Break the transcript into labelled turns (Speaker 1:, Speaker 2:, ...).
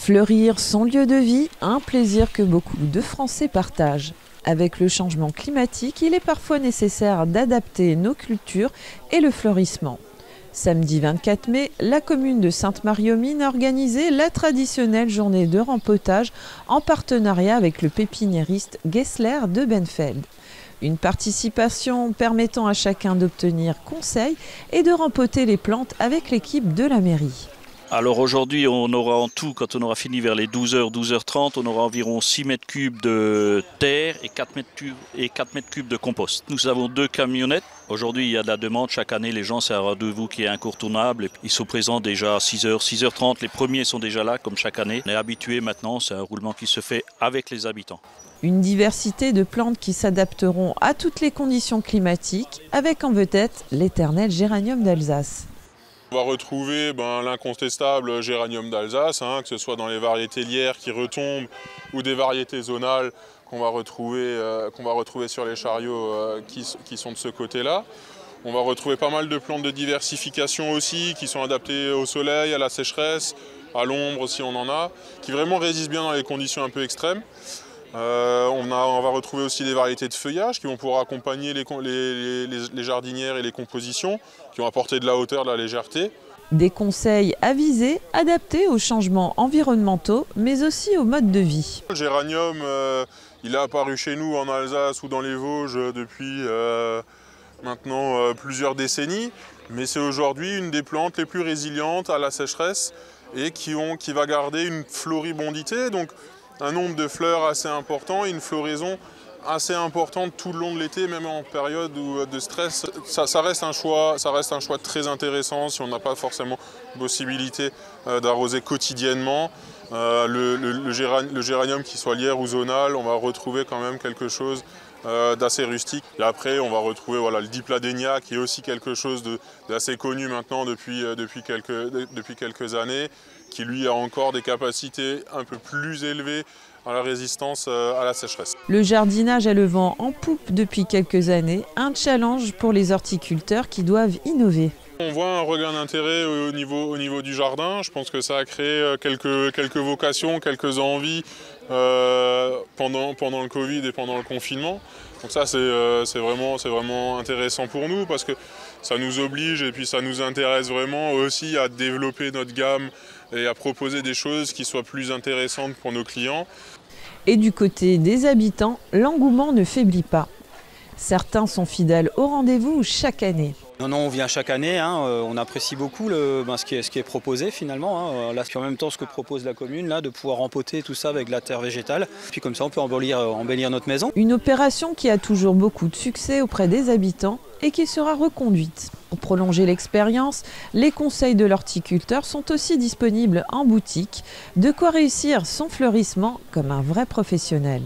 Speaker 1: Fleurir son lieu de vie, un plaisir que beaucoup de Français partagent. Avec le changement climatique, il est parfois nécessaire d'adapter nos cultures et le fleurissement. Samedi 24 mai, la commune de Sainte-Marie-aux-Mines a organisé la traditionnelle journée de rempotage en partenariat avec le pépiniériste Gessler de Benfeld. Une participation permettant à chacun d'obtenir conseil et de rempoter les plantes avec l'équipe de la mairie.
Speaker 2: Alors aujourd'hui, on aura en tout, quand on aura fini vers les 12h, 12h30, on aura environ 6 mètres cubes de terre et 4 mètres cubes de compost. Nous avons 2 camionnettes. Aujourd'hui, il y a de la demande. Chaque année, les gens, c'est un rendez-vous qui est incontournable. Ils sont présents déjà à 6h, 6h30. Les premiers sont déjà là, comme chaque année. On est habitué maintenant, c'est un roulement qui se fait avec les habitants.
Speaker 1: Une diversité de plantes qui s'adapteront à toutes les conditions climatiques, avec en vedette l'éternel géranium d'Alsace.
Speaker 3: On va retrouver l'incontestable géranium d'Alsace, que ce soit dans les variétés lierres qui retombent ou des variétés zonales qu'on va retrouver sur les chariots qui sont de ce côté-là. On va retrouver pas mal de plantes de diversification aussi qui sont adaptées au soleil, à la sécheresse, à l'ombre si on en a, qui vraiment résistent bien dans les conditions un peu extrêmes. On va retrouver aussi des variétés de feuillage qui vont pouvoir accompagner les jardinières et les compositions, qui vont apporter de la hauteur, de la légèreté.
Speaker 1: Des conseils avisés, adaptés aux changements environnementaux, mais aussi au mode de vie.
Speaker 3: Le géranium, il est apparu chez nous en Alsace ou dans les Vosges depuis maintenant plusieurs décennies, mais c'est aujourd'hui une des plantes les plus résilientes à la sécheresse et qui va garder une floribondité. Donc, un nombre de fleurs assez important et une floraison assez importante tout le long de l'été, même en période de stress. Ça reste un choix très intéressant si on n'a pas forcément possibilité d'arroser quotidiennement. Le géranium, qu'il soit lierre ou zonal, on va retrouver quand même quelque chose d'assez rustique. Et après, on va retrouver le dipladénia, qui est aussi quelque chose d'assez connu maintenant depuis quelques années, qui lui a encore des capacités un peu plus élevées à la résistance à la sécheresse.
Speaker 1: Le jardinage a le vent en poupe depuis quelques années, un challenge pour les horticulteurs qui doivent innover.
Speaker 3: On voit un regain d'intérêt au niveau du jardin. Je pense que ça a créé quelques vocations, quelques envies pendant le Covid et pendant le confinement. Donc ça, c'est vraiment intéressant pour nous parce que ça nous oblige et puis ça nous intéresse vraiment aussi à développer notre gamme et à proposer des choses qui soient plus intéressantes pour nos clients.
Speaker 1: Et du côté des habitants, l'engouement ne faiblit pas. Certains sont fidèles au rendez-vous chaque année.
Speaker 4: Non, on vient chaque année, on apprécie beaucoup ce qui est proposé finalement. Là, c'est en même temps ce que propose la commune, là, de pouvoir rempoter tout ça avec de la terre végétale. Puis comme ça, on peut embellir notre maison.
Speaker 1: Une opération qui a toujours beaucoup de succès auprès des habitants et qui sera reconduite. Pour prolonger l'expérience, les conseils de l'horticulteur sont aussi disponibles en boutique. De quoi réussir son fleurissement comme un vrai professionnel.